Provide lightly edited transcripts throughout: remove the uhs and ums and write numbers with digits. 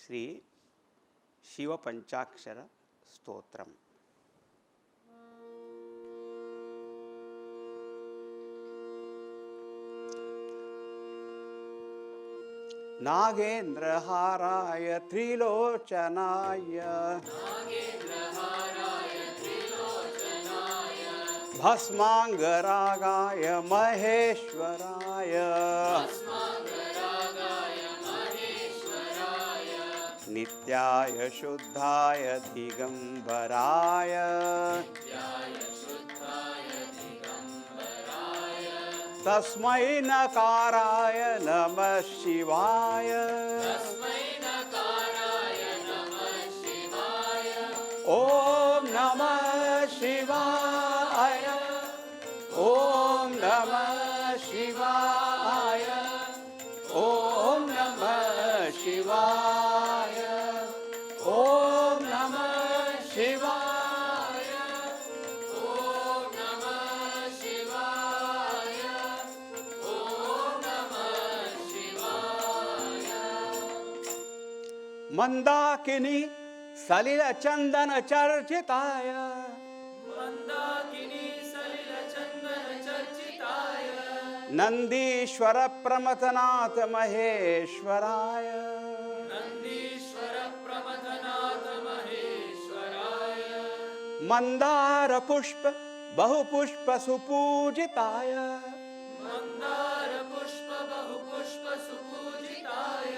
श्री शिव पंचाक्षर स्तोत्रम. नागेन्द्रहाराय त्रिलोचनाय भस्मांगरागाय महेश्वराय नित्याय शुद्धाय दिगंबराय तस्मै नकाराय नमः शिवाय. ओम नमः शिवाय. ओम नमः शिवाय. ओम नमः शिवाय. ओम नमः शिवाय. ओम नमः शिवाय. ओम नमः शिवाय. मंदाकिनी सलिल चंदन चर्चिताय. मंदाकिनी सलिल चंदन चर्चिताय. नंदीश्वर प्रमथनाथ महेश्वराय. नंदीश्वर प्रमथनाथ महेश्वराय. मंदार पुष्प बहुपुष्प सुपूजिताय. मंदार पुष्प बहुपुष्प सुपूजिताय.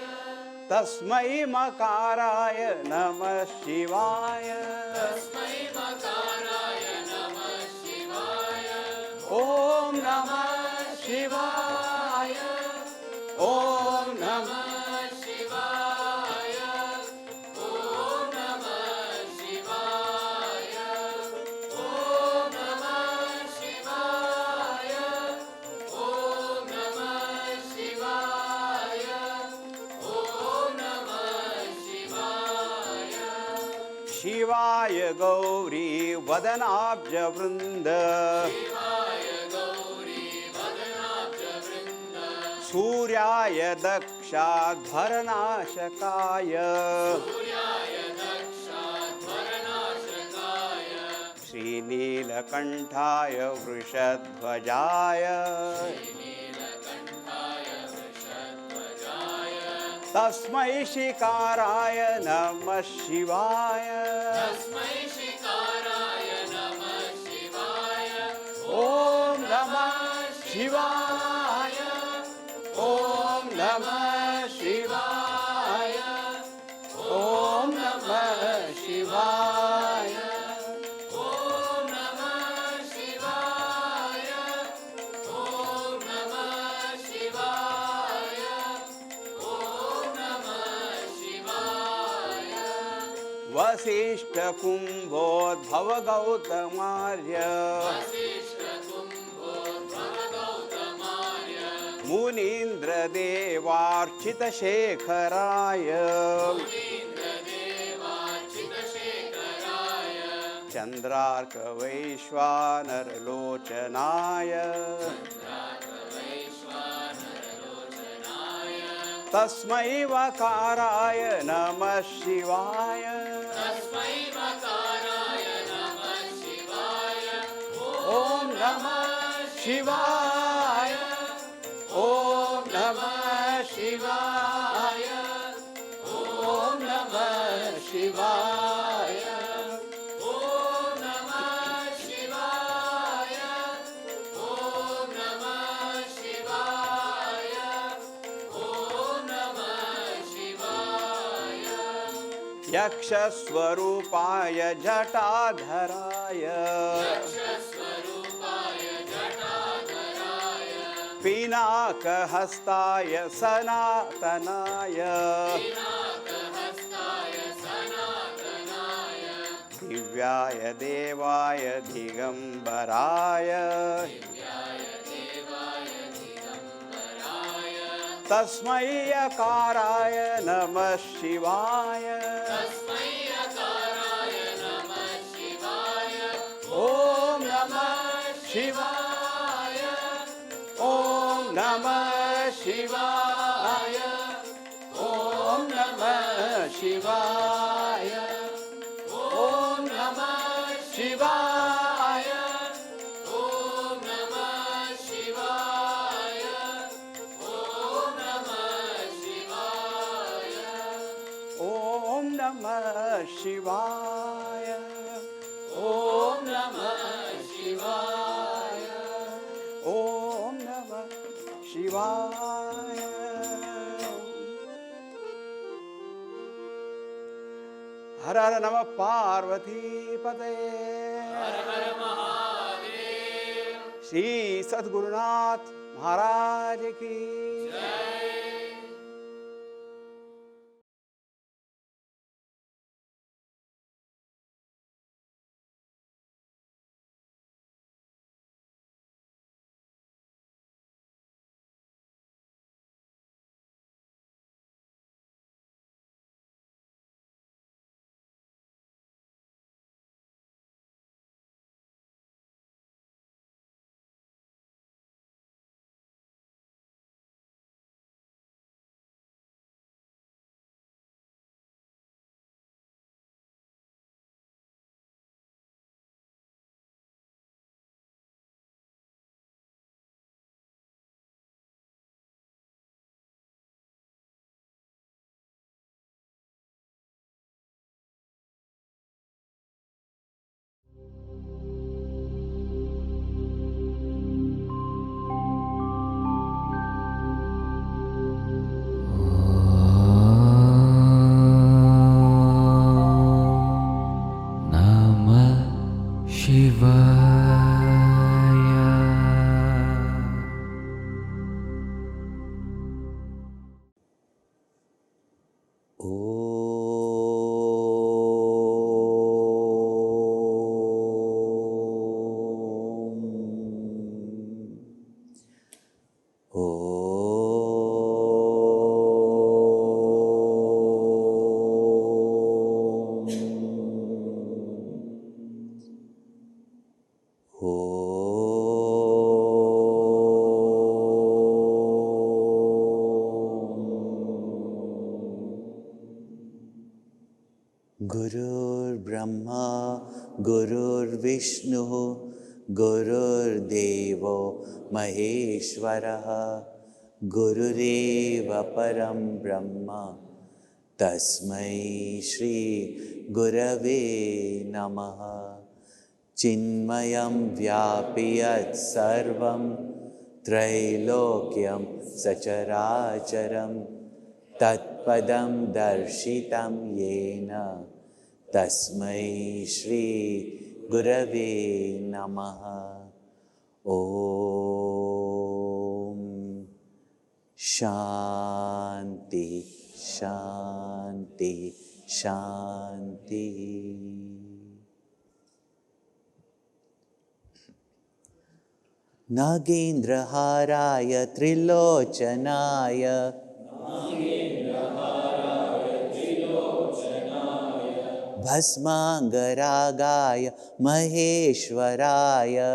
तस्मै मकाराय नमः शिवाय. तस्मै मकाराय नमः शिवाय. ओम नमः शिवाय. ओम नमः शिवाय. ओम नमः शिवाय. ओम नमः शिवाय. ओम नमः शिवाय. ओम नमः शिवाय. शिवाय गौरी वदनाब्ज वृंद. शिवाय गौरी वदनाब्ज वृंद. सूर्याय दक्षाध्वरनाशकाय. सूर्याय दक्षाध्वरनाशकाय. श्रीनीलकण्ठाय वृषध्वजाय. नीलकण्ठाय वृषध्वजाय. तस्मै शिकाराय नमः शिवाय. तस्मै शिकाराय नमः शिवाय. ओम नमः शिवाय. ओम नमः शिवाय. ओम नमः शिवाय. ओम नमः शिवाय. ओम नमः शिवाय. ओम नमः शिवाय. वसिष्ठ कुंभोद्भव गौतमार्य. वसिष्ठ कुम्भोद्भव गौतमार्य. मुनीन्द्र देवार्चित शेखराय. मुनीन्द्रदेवार्चितशेखराय. चंद्रार्क वैश्वानर लोचनाय. वैश्वानरलोचनाय. तस्मै वकाराय नमः शिवाय. तस्मै मकाराय नमः शिवाय. ओम नमः शिवाय. ओम नमः शिवाय. ओम नमः शिवाय. ओम नमः शिवाय. ओम नमः शिवाय. ओम नमः शिवाय. यक्षस्वरूपाय जटाधराय. यक्षस्वरूपाय जटाधराय. पिनाकहस्ताय सनातनाय. पिनाकहस्ताय सनातनाय. दिव्याय देवाय दिगंबराय. दिव्याय देवाय दिगंबराय. तस्मै यकाराय नमः शिवाय. तस्मै यकाराय नमः शिवाय. ओम नमः शिवाय. ओम नमः शिवाय. ओम नमः Shivaya. Om Namah Shivaya. Om Namah Shivaya. Om Namah Shivaya. Om Namah Shivaya. Om Namah Shivaya. Om Namah Shivaya. Har Har Namah Parvati Pataye. Har Har Mahadev. Shri Sadgurunath Maharaj Ki. Jai. Gurur Brahma, Gurur Vishnu, Gurur Devo Maheshwaraha, Gurureva Param Brahma, Tasmai Shri Gurave Namaha. Chinmayam Vyapiyat Sarvam Trailokyam Sacharacharam Tatpadam Darshitam Yena Tasmai Shri Gurave Namaha. Om Shanti Shanti Shanti. Nagendraharaya Trilochanaya Bhasmangaragaya Maheshwaraya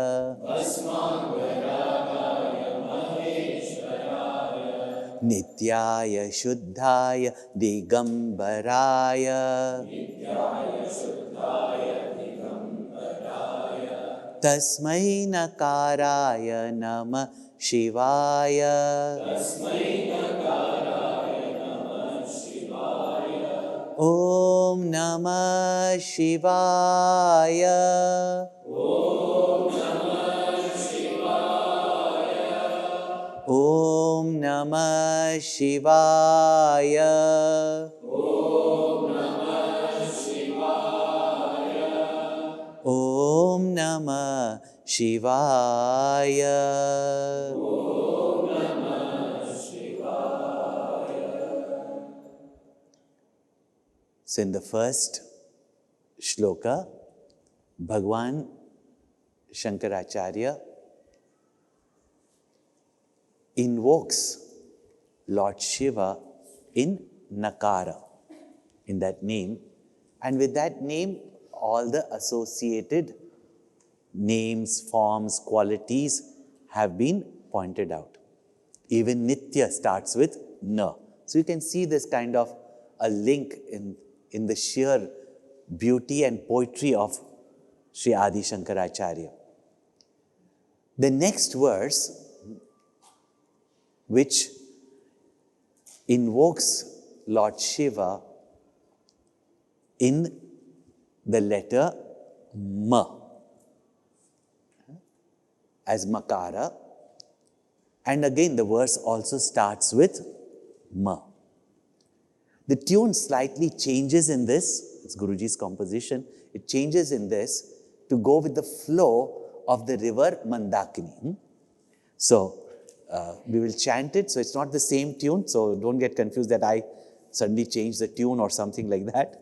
Nityaya Shuddhaya Digambaraya Tasmai Nakaraya Namah Shivaya. Om Namah Shivaya. Om Namah Shivaya. Om Namah Shivaya. So in the first shloka, Bhagavan Shankaracharya invokes Lord Shiva in Nakara, in that name, and with that name, all the associated names, forms, qualities have been pointed out. Even Nitya starts with Na. So you can see this kind of a link in the sheer beauty and poetry of Sri Adi Shankaracharya. The next verse, which invokes Lord Shiva in the letter Ma as Makara, and again the verse also starts with Ma. The tune slightly changes in this, it's Guruji's composition, it changes in this to go with the flow of the river Mandakini. So, we will chant it, so it's not the same tune, so don't get confused that I suddenly changed the tune or something like that.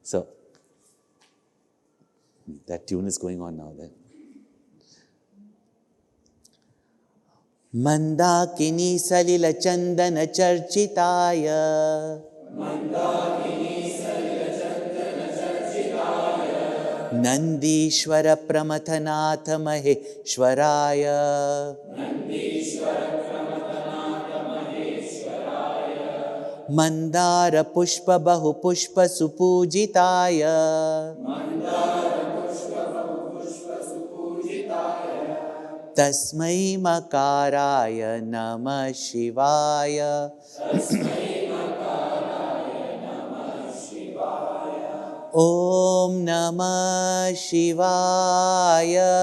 So, that tune is going on now then. Mandakini salila chandana charchitaya. Nandishwara pramathanatha maheshwaraya. Mandara pushpa bahu pushpa supujitaya. Tasmai makaraya Na-Mah-Shi-Va-Ya. Om Na-Mah-Shi-Va-Ya.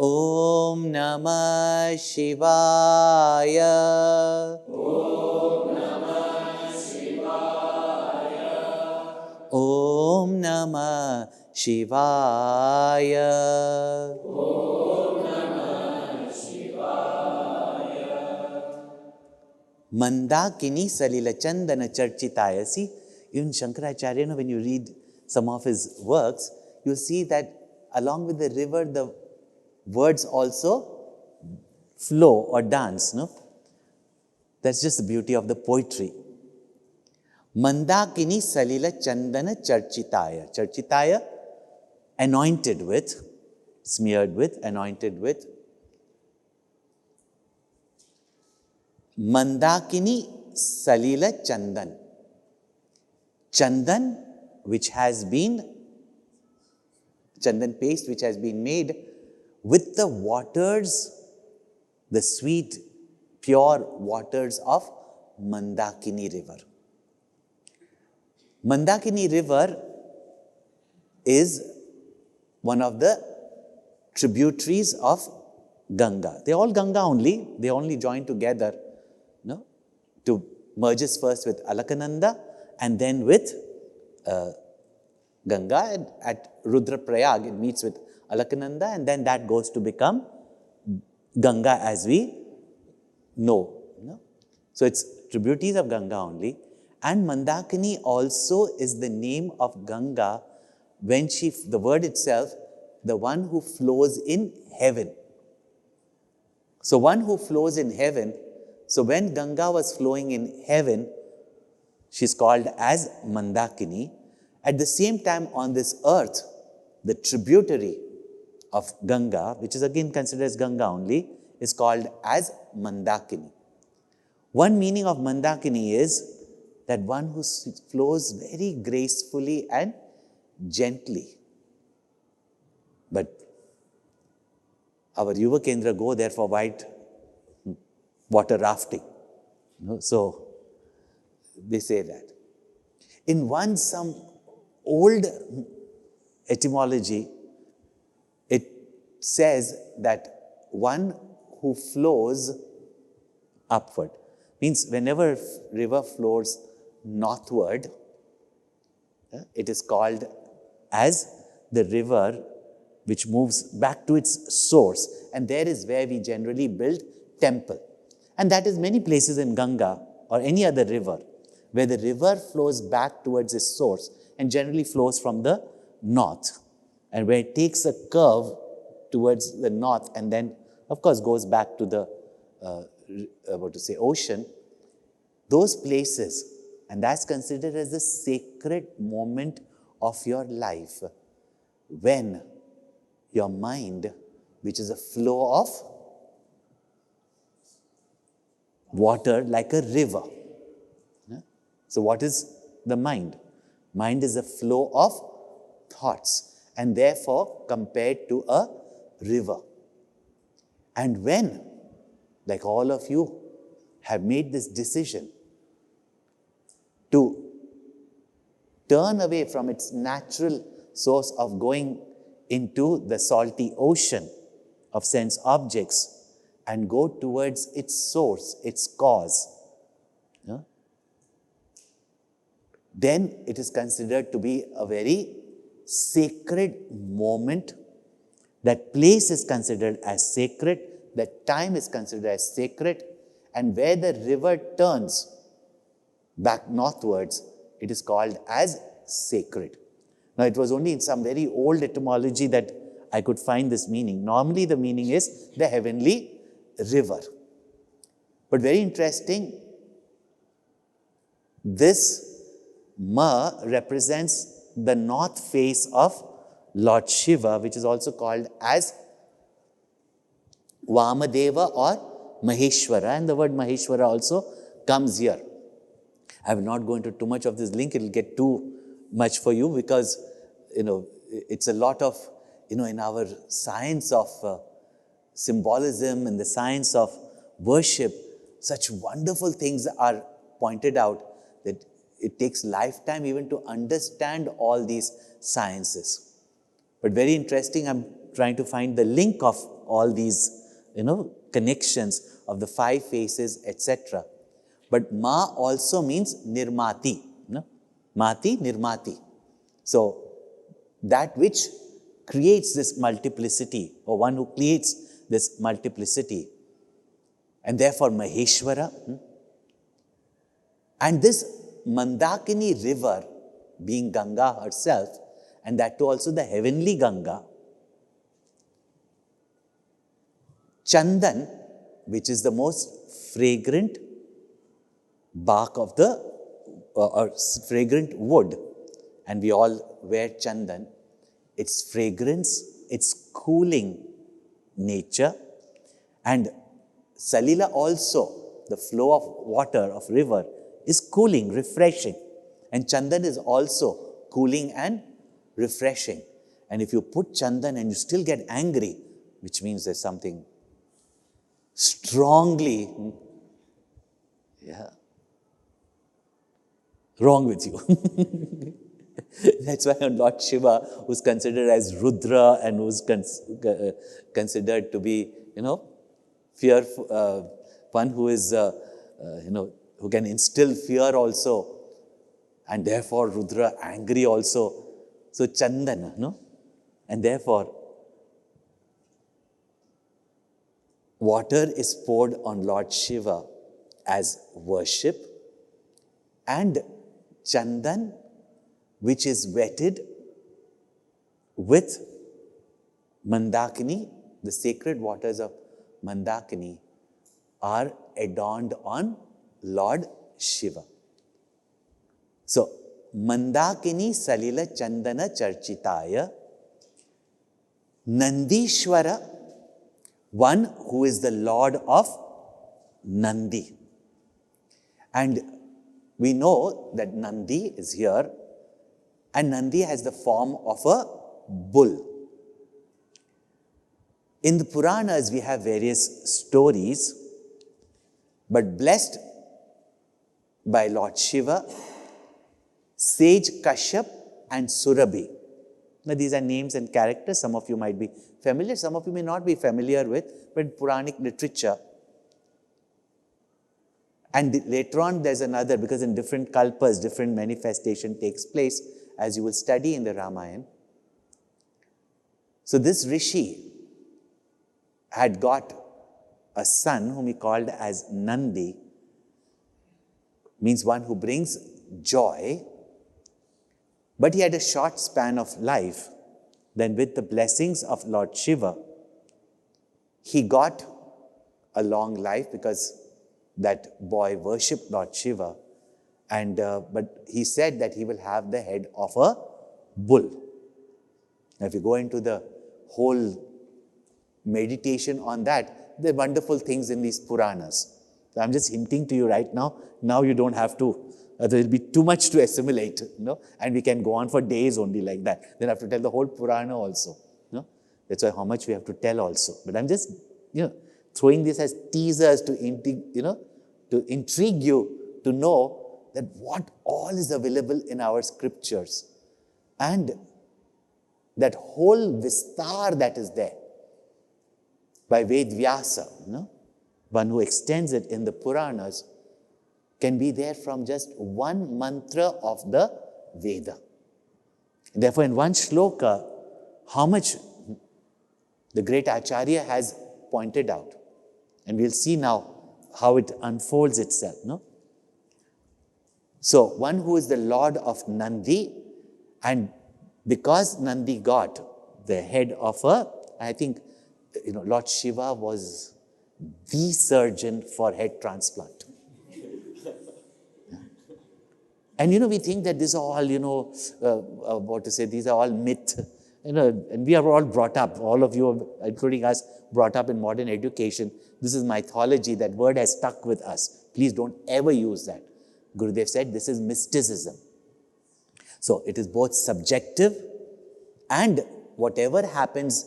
Om Namah-Shivaya. Om Namah-Shivaya. Mandakini salila chandana charchitaya. See, even Shankaracharya, when you read some of his works, you'll see that along with the river, the words also flow or dance, no? That's just the beauty of the poetry. Mandakini salila chandana charchitaya. Charchitaya, anointed with, smeared with, anointed with. Mandakini salila chandan. Chandan, which has been, chandan paste which has been made with the waters, the sweet, pure waters of Mandakini river. Mandakini river is one of the tributaries of Ganga. They're all Ganga only. They only join together, no, to merges first with Alakananda and then with Ganga. And at Rudraprayag, it meets with Alakananda, and then that goes to become Ganga as we know. No? So it's tributaries of Ganga only. And Mandakini also is the name of Ganga when she, the word itself, the one who flows in heaven. So one who flows in heaven, so when Ganga was flowing in heaven, she's called as Mandakini. At the same time on this earth, the tributary of Ganga, which is again considered as Ganga only, is called as Mandakini. One meaning of Mandakini is that one who flows very gracefully and gently. But our Yuva Kendra go there for white water rafting. So they say that. In some old etymology, it says that one who flows upward. Means whenever river flows northward, it is called as the river which moves back to its source. And there is where we generally build temple. And that is many places in Ganga or any other river, where the river flows back towards its source and generally flows from the north. And where it takes a curve towards the north and then, of course, goes back to the, ocean, those places, and that's considered as the sacred moment of your life, when your mind, which is a flow of water like a river. Yeah? So what is the mind? Mind is a flow of thoughts and therefore compared to a river. And when, like all of you, have made this decision to turn away from its natural source of going into the salty ocean of sense objects and go towards its source, its cause, yeah, then it is considered to be a very sacred moment. That place is considered as sacred, that time is considered as sacred, and where the river turns back northwards, it is called as sacred. Now, it was only in some very old etymology that I could find this meaning. Normally, the meaning is the heavenly river. But very interesting, this Ma represents the north face of Lord Shiva, which is also called as Vamadeva or Maheshwara, and the word Maheshwara also comes here. I will not go into too much of this link, it will get too much for you because, it's a lot of, in our science of symbolism and the science of worship, such wonderful things are pointed out that it takes lifetime even to understand all these sciences. But very interesting, I'm trying to find the link of all these, connections of the five faces, etc. But Ma also means Nirmati. Mati, Nirmati. So, that which creates this multiplicity, or one who creates this multiplicity. And therefore Maheshwara. And this Mandakini river, being Ganga herself, and that too also the heavenly Ganga, Chandan, which is the most fragrant bark of the, or fragrant wood, and we all wear Chandan, its fragrance, its cooling nature, and Salila also, the flow of water, of river, is cooling, refreshing. And Chandan is also cooling and refreshing. And if you put Chandan and you still get angry, which means there's something strongly wrong with you. That's why Lord Shiva, who's considered as Rudra and who's considered to be, fearful, one who is, who can instill fear also, and therefore Rudra angry also. So Chandana, and therefore water is poured on Lord Shiva as worship, and Chandan, which is wetted with Mandakini, the sacred waters of Mandakini, are adorned on Lord Shiva. So, Mandakini Salila Chandana Charchitaya, Nandishwara, one who is the Lord of Nandi. And we know that Nandi is here, and Nandi has the form of a bull. In the Puranas, we have various stories, but blessed by Lord Shiva, sage Kashyap and Surabhi. Now, these are names and characters. Some of you might be familiar, some of you may not be familiar with, but in Puranic literature. And later on, there's another, because in different kalpas, different manifestation takes place, as you will study in the Ramayana. So this Rishi had got a son whom he called as Nandi, means one who brings joy, but he had a short span of life. Then with the blessings of Lord Shiva, he got a long life because that boy worshipped Lord Shiva, and but he said that he will have the head of a bull. Now, if you go into the whole meditation on that, there are wonderful things in these Puranas. So I'm just hinting to you right now. Now you don't have to. There will be too much to assimilate, and we can go on for days only like that. Then I have to tell the whole Purana also. That's why how much we have to tell also. But I'm just, throwing this as teasers to intrigue you to know that what all is available in our scriptures. And that whole vistar that is there by Ved Vyasa, one who extends it in the Puranas, can be there from just one mantra of the Veda. Therefore, in one shloka, how much the great Acharya has pointed out. And we'll see now how it unfolds itself. So, one who is the Lord of Nandi, and because Nandi got the head of I think, Lord Shiva was the surgeon for head transplant. And we think that these are all, these are all myth. And we are all brought up, all of you, including us, brought up in modern education. This is mythology. That word has stuck with us. Please don't ever use that. Gurudev said this is mysticism. So it is both subjective, and whatever happens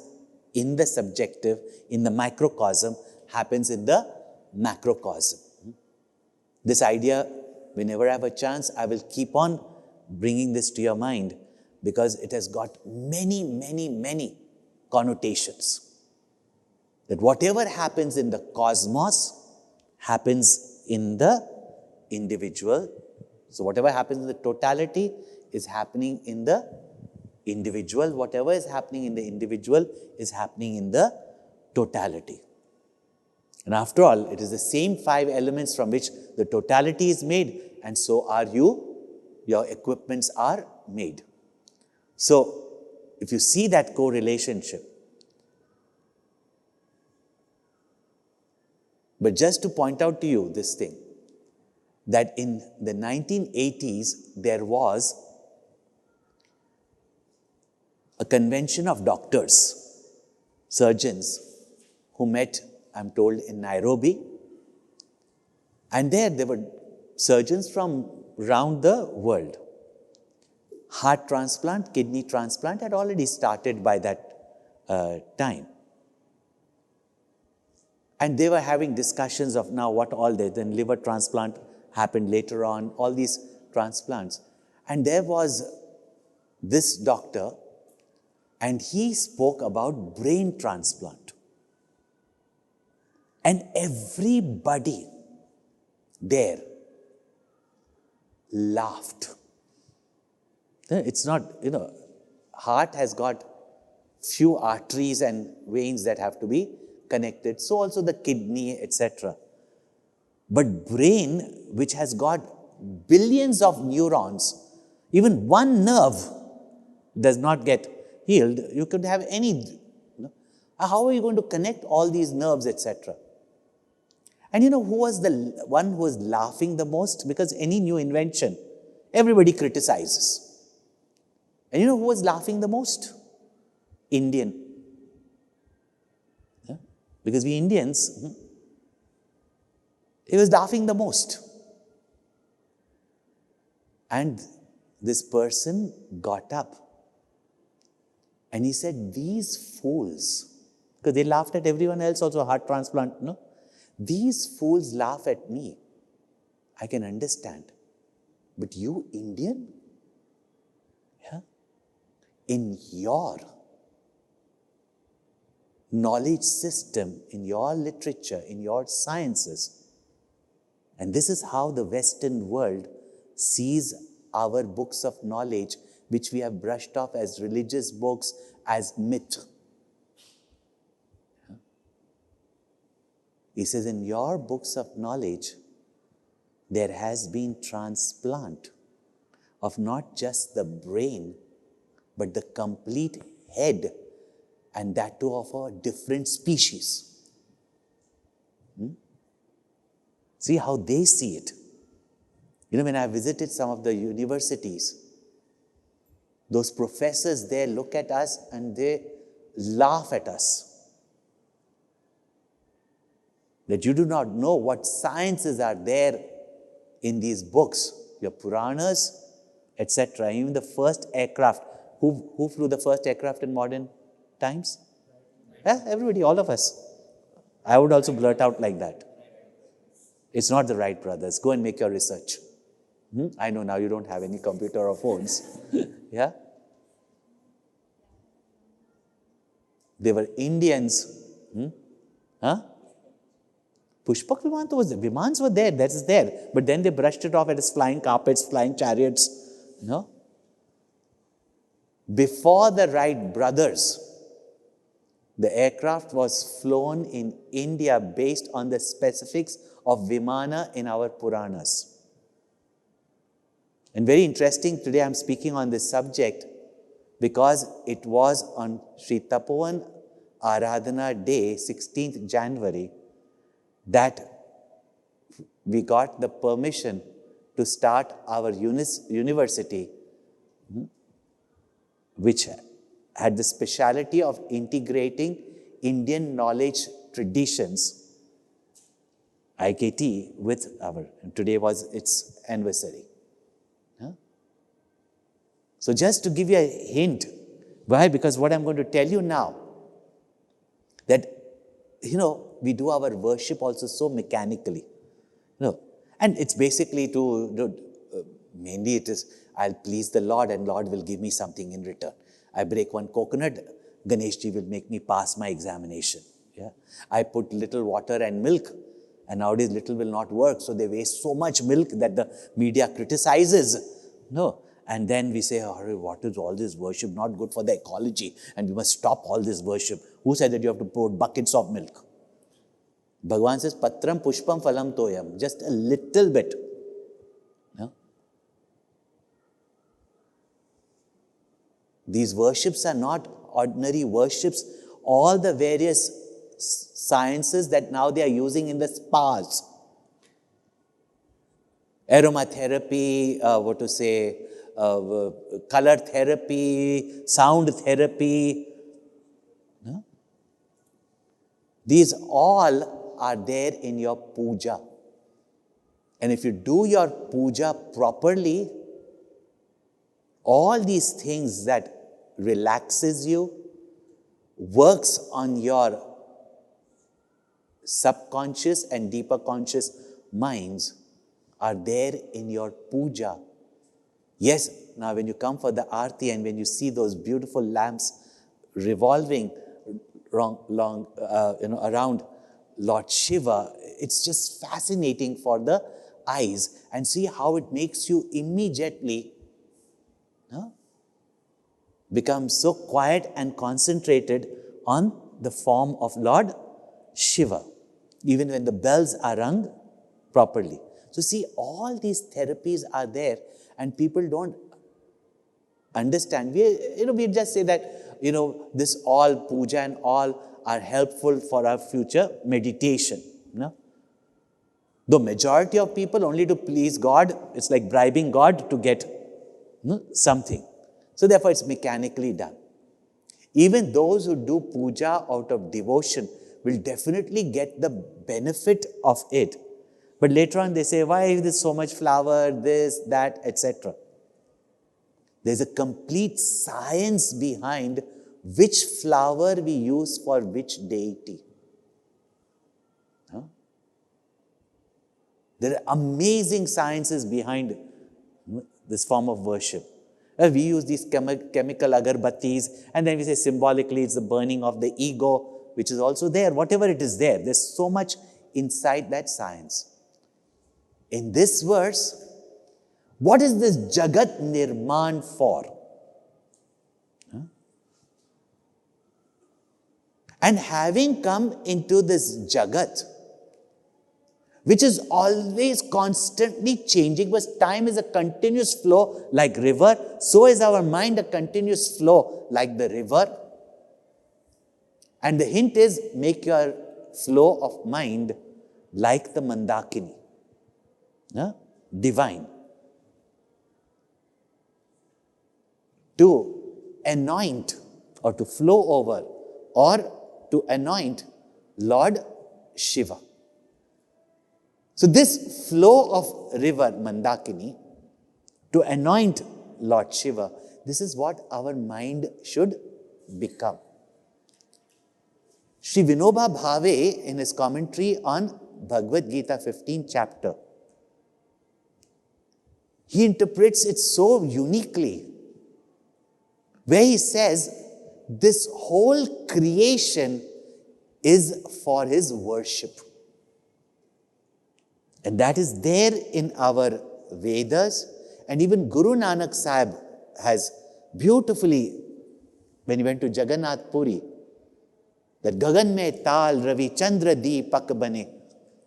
in the subjective, in the microcosm, happens in the macrocosm. This idea, whenever I have a chance, I will keep on bringing this to your mind, because it has got many, many, many connotations. That whatever happens in the cosmos happens in the individual. So whatever happens in the totality is happening in the individual. Whatever is happening in the individual is happening in the totality. And after all, it is the same 5 elements from which the totality is made, and so are you. Your equipments are made. So, if you see that correlationship, but just to point out to you this thing, that in the 1980s, there was a convention of doctors, surgeons, who met, I'm told, in Nairobi. And there were surgeons from around the world. Heart transplant, kidney transplant had already started by that time. And they were having discussions of now what all they, then liver transplant happened later on, all these transplants. And there was this doctor, and he spoke about brain transplant. And everybody there laughed. It's not, heart has got few arteries and veins that have to be connected. So also the kidney, etc. But brain, which has got billions of neurons, even one nerve does not get healed. You could have any, how are you going to connect all these nerves, etc.? And who was the one who was laughing the most? Because any new invention, everybody criticizes. And who was laughing the most? Indian. Yeah? Because we Indians, he was laughing the most. And this person got up and he said, these fools, because they laughed at everyone else also, heart transplant, these fools laugh at me. I can understand. But you Indian? In your knowledge system, in your literature, in your sciences. And this is how the Western world sees our books of knowledge, which we have brushed off as religious books, as myth. He says, in your books of knowledge, there has been transplant of not just the brain, but the complete head, and that too of a different species. See how they see it. When I visited some of the universities, those professors there look at us and they laugh at us. that you do not know what sciences are there in these books, your Puranas, etc. Even the first aircraft. Who flew the first aircraft in modern times? Yeah, everybody, all of us. I would also blurt out like that. It's not the Wright brothers. Go and make your research. I know now you don't have any computer or phones. Yeah? They were Indians. Huh? Pushpak Vimanta was there. Vimans were there, that is there. But then they brushed it off as flying carpets, flying chariots. No? Before the Wright brothers, the aircraft was flown in India based on the specifics of Vimana in our Puranas. And very interesting, today I'm speaking on this subject because it was on Sri Tapovan Aradhana Day, 16th January, that we got the permission to start our university, which had the speciality of integrating Indian knowledge traditions, IKT, with our, today was its anniversary. So just to give you a hint, why? Because what I'm going to tell you now, that, we do our worship also so mechanically. And it's basically mainly it is, I'll please the Lord and Lord will give me something in return. I break one coconut, Ganeshji will make me pass my examination. Yeah, I put little water and milk, and nowadays little will not work, so they waste so much milk that the media criticizes. No. And then we say, oh, what is all this worship? Not good for the ecology, and we must stop all this worship. Who said that you have to pour buckets of milk? Bhagavan says, Patram Pushpam Phalam Toyam, just a little bit. No? These worships are not ordinary worships. All the various sciences that now they are using in the spas, aromatherapy, color therapy, sound therapy. No? These all are there in your puja. And if you do your puja properly, all these things that relaxes you, works on your subconscious and deeper conscious minds are there in your puja. Yes, now when you come for the arti and when you see those beautiful lamps revolving around Lord Shiva, it's just fascinating for the eyes, and see how it makes you immediately become so quiet and concentrated on the form of Lord Shiva, even when the bells are rung properly. So see, all these therapies are there, and people don't understand. We just say that, this all puja and all are helpful for our future meditation. The majority of people only to please God, it's like bribing God to get something. So therefore it's mechanically done. Even those who do puja out of devotion will definitely get the benefit of it. But later on they say, why is there so much flower, this, that, etc. There's a complete science behind which flower we use for which deity. There are amazing sciences behind this form of worship. We use these chemical agarbattis, and then we say symbolically it's the burning of the ego, which is also there. Whatever it is there, there's so much inside that science. In this verse, what is this Jagat Nirman for? And having come into this Jagat, which is always constantly changing, because time is a continuous flow like river, so is our mind a continuous flow like the river. And the hint is, make your flow of mind like the Mandakini, divine. To anoint or to flow over or to anoint Lord Shiva. So this flow of river Mandakini to anoint Lord Shiva, this is what our mind should become. Sri Vinoba Bhave, in his commentary on Bhagavad Gita 15th chapter, he interprets it so uniquely, where he says, this whole creation is for his worship. And that is there in our Vedas. And even Guru Nanak Sahib has beautifully, when he went to Jagannath Puri, that Gagan mein taal ravi chandra deepak bane,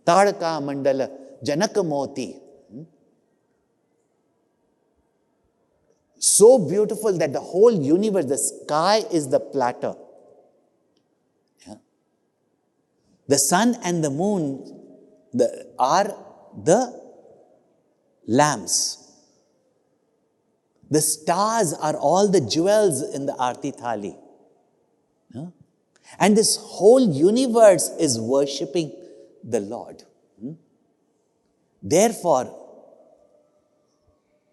tadka mandala janaka moti. So beautiful that the whole universe, the sky is the platter. Yeah. The sun and the moon are the lamps. The stars are all the jewels in the Aarti Thali. Yeah. And this whole universe is worshipping the Lord. Therefore,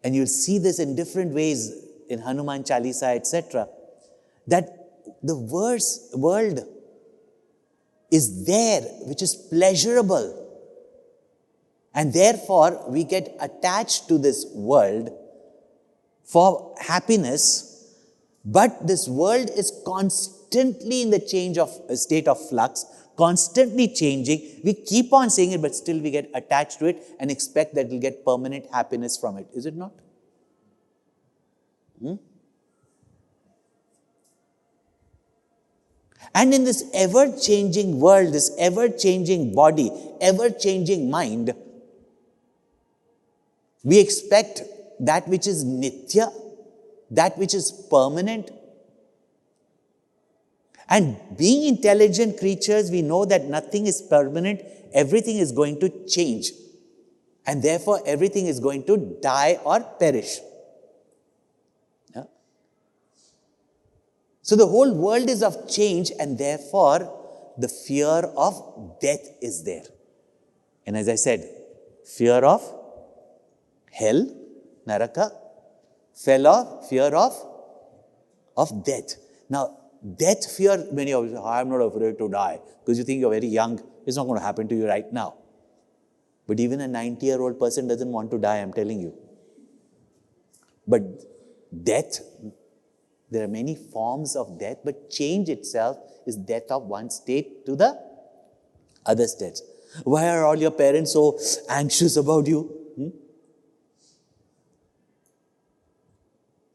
and you'll see this in different ways in Hanuman Chalisa, etc., that the world is there, which is pleasurable. And therefore, we get attached to this world for happiness, but this world is constantly in the state of flux, constantly changing. We keep on saying it, but still we get attached to it and expect that we'll get permanent happiness from it. Is it not? And in this ever-changing world, this ever-changing body, ever-changing mind, we expect that which is nitya, that which is permanent. And being intelligent creatures, we know that nothing is permanent, everything is going to change. And therefore, everything is going to die or perish. Yeah? So the whole world is of change, and therefore, the fear of death is there. And as I said, fear of hell, Naraka, fear of death. Now, death fear, many of you say, I'm not afraid to die, because you think you're very young, it's not going to happen to you right now. But even a 90-year-old person doesn't want to die, I'm telling you. But death, there are many forms of death, but change itself is death of one state to the other state. Why are all your parents so anxious about you?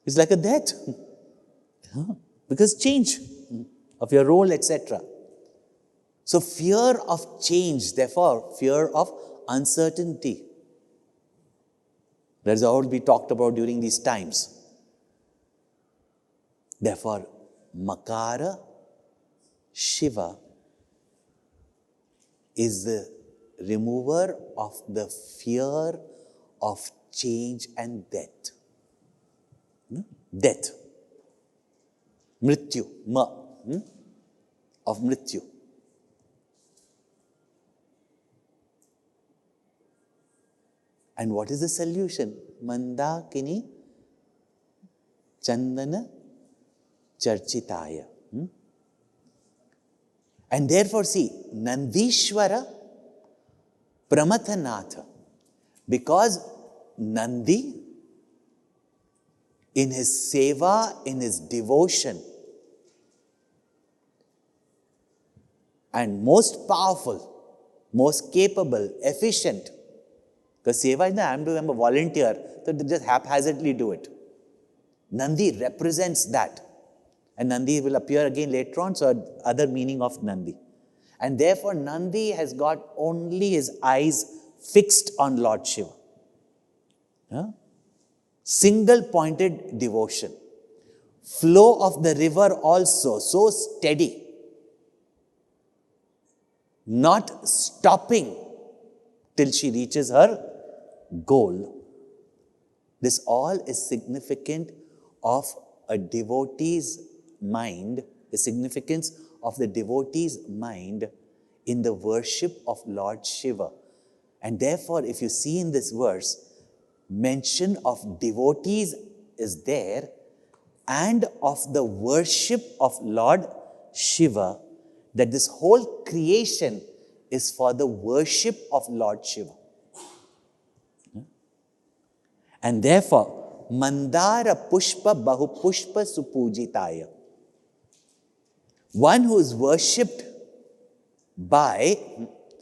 It's like a death. Because change of your role, etc. So fear of change, therefore fear of uncertainty. That is all we talked about during these times. Therefore, Makara Shiva is the remover of the fear of change and death. Death. Mrityu. Of Mrityu. And what is the solution? Mandakini Chandana Charchitaya. And therefore, see, Nandishwara Pramathanatha. Because Nandi, in his seva, in his devotion, and most powerful, most capable, efficient, because seva is not, I'm a volunteer, so they just haphazardly do it. Nandi represents that. And Nandi will appear again later on, so other meaning of Nandi. And therefore, Nandi has got only his eyes fixed on Lord Shiva. Single-pointed devotion. Flow of the river also, so steady. Not stopping till she reaches her goal. This all is significant of a devotee's mind, the significance of the devotee's mind in the worship of Lord Shiva. And therefore, if you see in this verse, mention of devotees is there and of the worship of Lord Shiva, that this whole creation is for the worship of Lord Shiva. And therefore, Mandara Pushpa Bahu Pushpa Supujitaya. One who is worshipped by,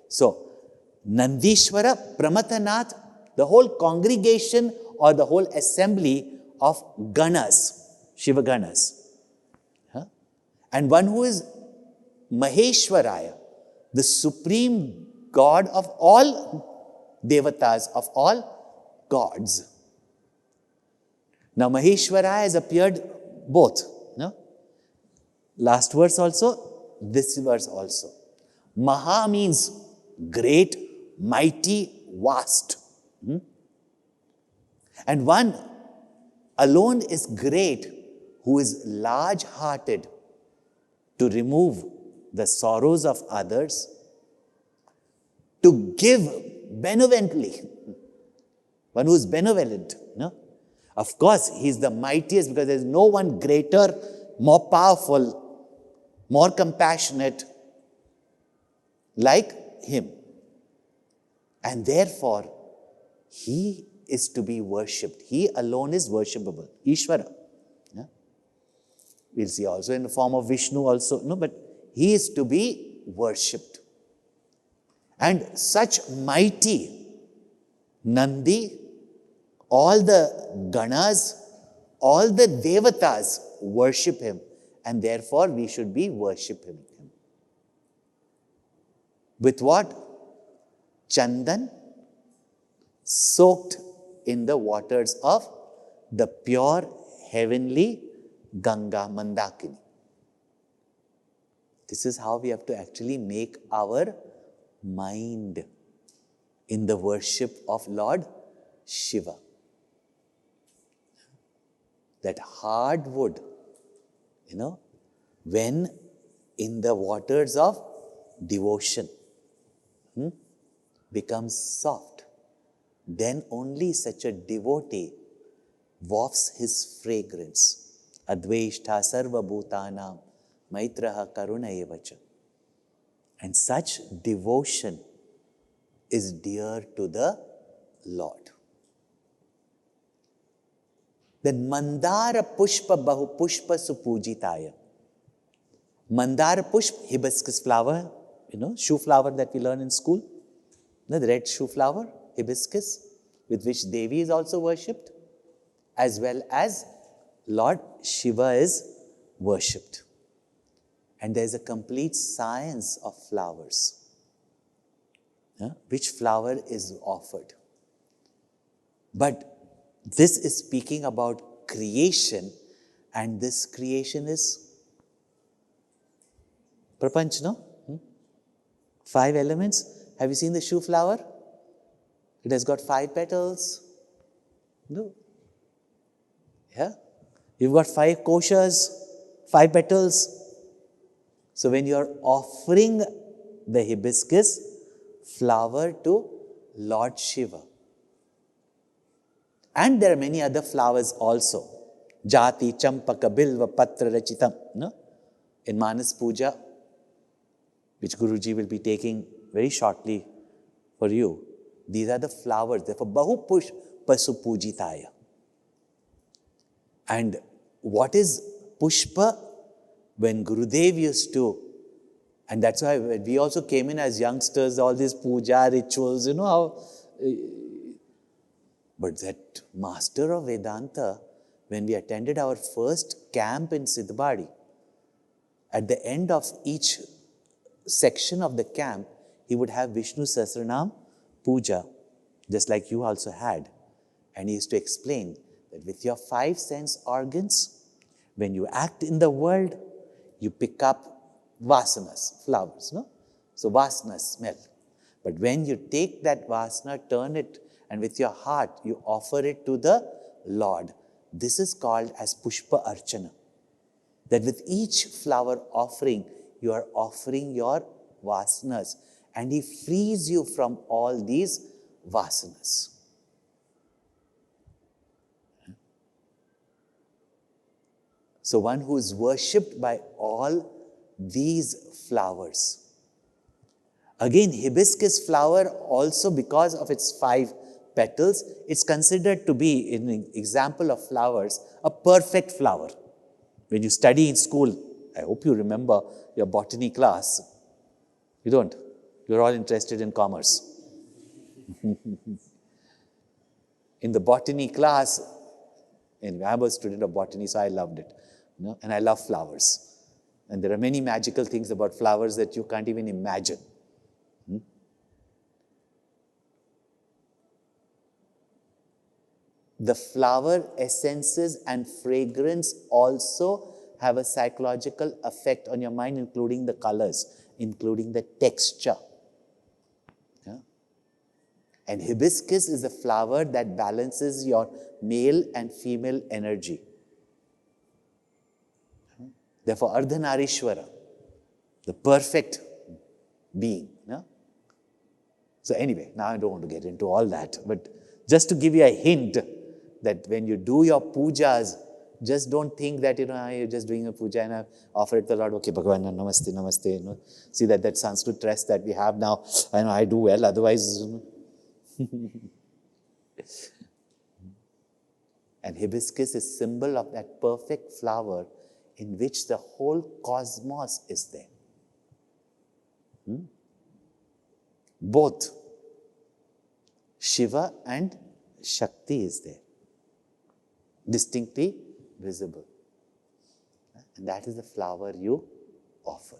so Nandishwara, Pramatanath, the whole congregation or the whole assembly of Ganas, Shiva Ganas. And one who is Maheshwaraya, the supreme God of all devatas, of all gods. Now Maheshwaraya has appeared both. No? Last verse also, this verse also. Maha means great, mighty, vast. And one alone is great who is large-hearted to remove the sorrows of others, to give benevolently. One who is benevolent. No? Of course, he is the mightiest because there is no one greater, more powerful, more compassionate like him. And therefore, he is to be worshipped. He alone is worshipable. Ishvara. Yeah? We'll see also in the form of Vishnu also. No, but he is to be worshipped. And such mighty Nandi, all the Ganas, all the Devatas worship him. And therefore, we should be worshipping him. With what? Chandan, soaked in the waters of the pure heavenly Ganga Mandakini. This is how we have to actually make our mind in the worship of Lord Shiva. That hard wood, when in the waters of devotion becomes soft, then only such a devotee wafts his fragrance. Adveshtha sarva bhutanam maitraha karuna evacha. And such devotion is dear to the Lord. Then Mandara Pushpa Bahu Pushpa Supujitaya. Mandara Pushpa, hibiscus flower, shoe flower that we learn in school. The red shoe flower, hibiscus, with which Devi is also worshipped, as well as Lord Shiva is worshipped. And there is a complete science of flowers. Which flower is offered. But this is speaking about creation, and this creation is Prapanch, no? 5 elements. Have you seen the shoe flower? It has got 5 petals. No. Yeah? You've got 5 koshas, 5 petals. So when you are offering the hibiscus flower to Lord Shiva, and there are many other flowers also. Jati, Champaka, Bilva, Patra, Rachitam. No? In Manas Puja, which Guruji will be taking very shortly for you. These are the flowers. Therefore, Bahu Push Pasu Pujitaya. And what is Pushpa? When Gurudev used to, and that's why when we also came in as youngsters, all these puja rituals, how. But that master of Vedanta, when we attended our first camp in Siddhbadi, at the end of each section of the camp, he would have Vishnu Sahasranam puja, just like you also had. And he used to explain that with your 5 sense organs, when you act in the world, you pick up vasanas, flowers, no? So vasanas smell. But when you take that vasana, turn it, and with your heart, you offer it to the Lord. This is called as Pushpa Archana. That with each flower offering, you are offering your vasanas. and he frees you from all these vasanas. So one who is worshipped by all these flowers. Again, hibiscus flower also, because of its 5 petals, it's considered to be, in an example of flowers, a perfect flower. When you study in school, I hope you remember your botany class. You don't. You're all interested in commerce. In the botany class, anyway, I was a student of botany, so I loved it. And I love flowers. And there are many magical things about flowers that you can't even imagine. The flower essences and fragrance also have a psychological effect on your mind, including the colors, including the texture. Yeah? And hibiscus is a flower that balances your male and female energy. Therefore, Ardhanarishwara, the perfect being. Yeah? So anyway, now I don't want to get into all that, but just to give you a hint that when you do your pujas, just don't think that, you're just doing a puja and I offer it to the Lord, okay, Bhagavan, namaste, namaste. See that Sanskrit dress that we have now, I do well, otherwise. And hibiscus is symbol of that perfect flower in which the whole cosmos is there. Both Shiva and Shakti is there, distinctly visible. And that is the flower you offer.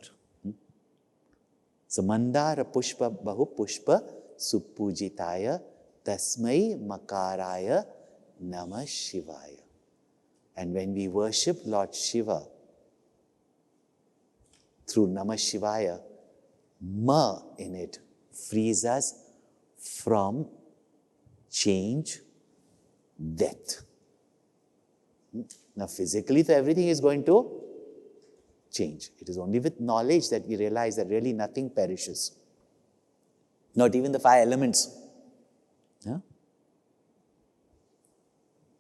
So, Mandara Pushpa Bahu Pushpa Supujitaya Tasmai Makaraya Na-Mah-Shi-Va-Ya. And when we worship Lord Shiva through Na-Mah-Shi-Va-Ya, Ma in it frees us from change, death. Now physically, so everything is going to change. It is only with knowledge that we realize that really nothing perishes. Not even the 5 elements. Yeah?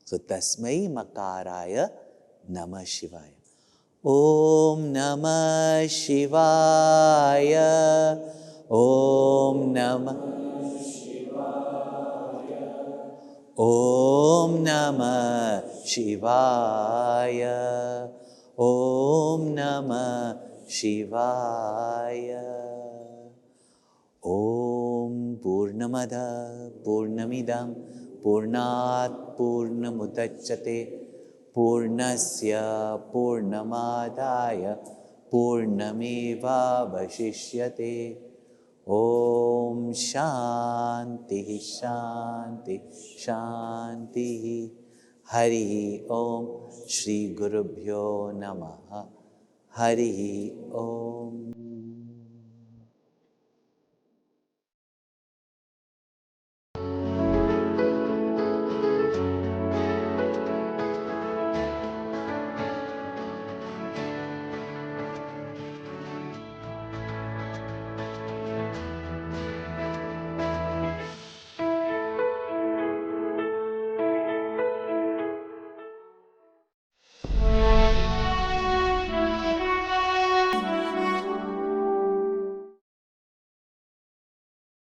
So, Tasmai Makaraya Na-Mah-Shi-Va-Ya. Om Na-Mah-Shi-Va-Ya. Om Namah-Shi-Va-Ya. Om Namah-Shi-Va-Ya. Om Namah-Shi-Va-Ya. Om Purnamada Purnamidam Purnat Purnamudachyate Purnasya Purnamadaya Purnameva Vashishyate. Om Shanti Shanti Shanti. Hari Om. Shri Gurubhyo Namaha. Hari Om.